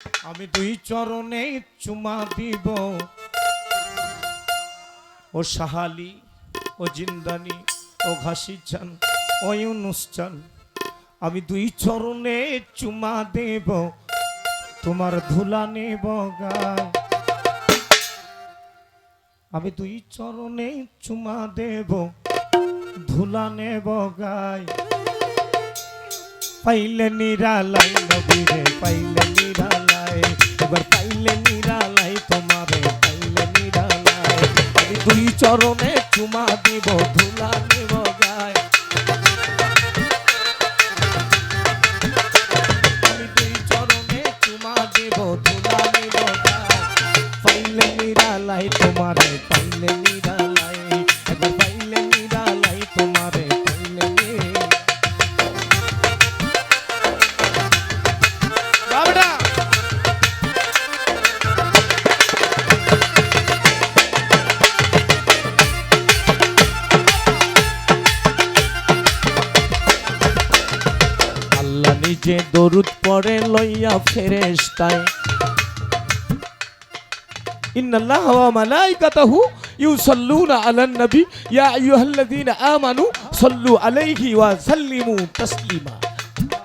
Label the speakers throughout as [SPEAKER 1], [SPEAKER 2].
[SPEAKER 1] আমি দুই চরণে চুমা দিব ও সাহালি ও জিন্দানি ও ঘাসি চান ও ইউনুস চান আমি দুই চরণে চুমা দেব তোমার ধুলা নেব গায় আমি দুই চরণে চুমা দেব ধুলা নেব গায় পাইলে নিরালাই নবীরে পাইলে নিরালাই এবার পাইলে নিরালাই তোমারে পাইলে নিরালাই আমি দুই চরণে চুমা দিব ধুলা নেব গায় আমি দুই চরণে চুমা দেব ধুলা নেব গায় পাইলে নিরালাই তোমারে পাইলে নিরালাই এবার পাইলে নিরালাই তোমারে পাইলে নিজে দরুদ পড়ে লইয়া ফেরেশতায় ইন্নাল্লাহা ওয়া মালাইকাতাহু ইউসাল্লুনা আলান নবী ইয়া আইয়ুহাল্লাযীনা আমানু সাল্লু আলাইহি ওয়া সাল্লিমু তাসলিমা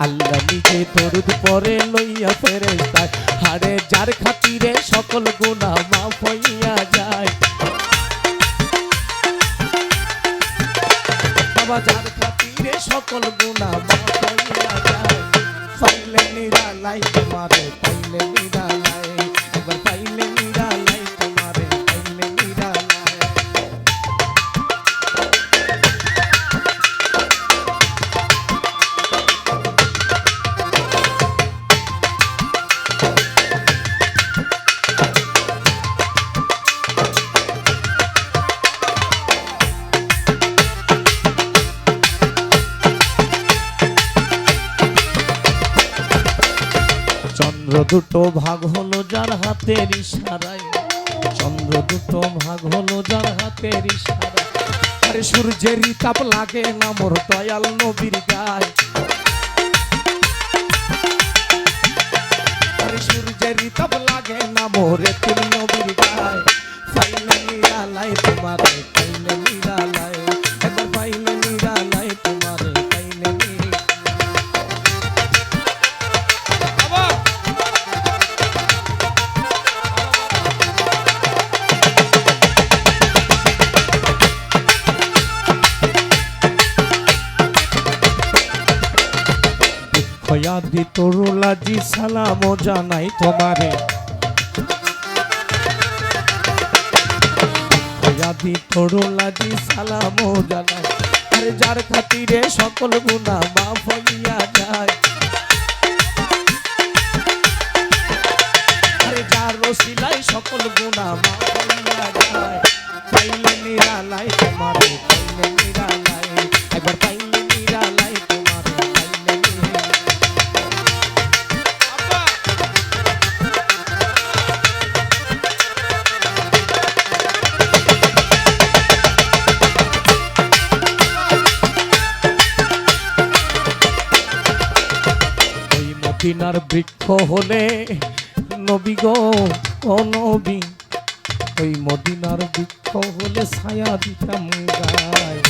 [SPEAKER 1] আল্লাহ নিজে দরুদ পড়ে লইয়া ফেরেশতায় হারে যার খাতিরে সকল গুনাহ মাফ হইয়া যায় বাবা যার খাতিরে সকল গুনাহ মাফ হইয়া যায় পাইলে নিরালাই তোমারে পাইলে নিরালাই এবার পাইলে নিরালাই তোমারে পাইলে নিরালাই চন্দ্র দুটো ভাগ হলো যার হাতের ইশারায় চন্দ্র দুটো ভাগ হলো যার হাতের ইশারায় আরে সূর্যের তাপ লাগে না মোর দয়াল নবীর গায় আরে সূর্যের তাপ লাগে না মোরে তুমি নবীর গায় পাইলে নিরালাই তোমারে পাইলে নিরালাই এবার পাইলে নিরালাই তোমারে পাইলে খয়াদি তরুলাজি সালাম জানাই তোমারে খয়াদি তরুলাজি সালাম জানাই আরে যার খাতিরে সকল গুনাহ মাফ হইয়া যায় আরে যার রসিলাই সকল গুনাহ মাফ হইয়া যায় পাইলে নিরালাই তোমারে পাইলে নিরালাই একবার পাইলে নিরালাই তোমারে পাইলে মদিনার বৃক্ষ হলে নবী গো ও নবী ওই মদিনার বৃক্ষ হলে ছায়া দিতাম গায়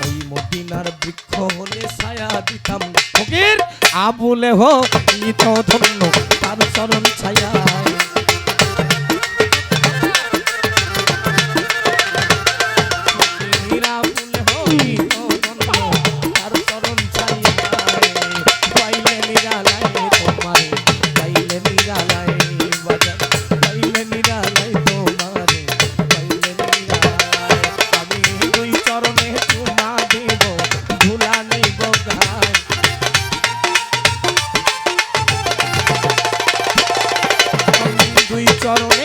[SPEAKER 1] ওই মদিনার বৃক্ষ হলে ছায়া দিতাম ফকির আবুলে হো নিত ধন্য তার চরণ ছায়ায় চরণে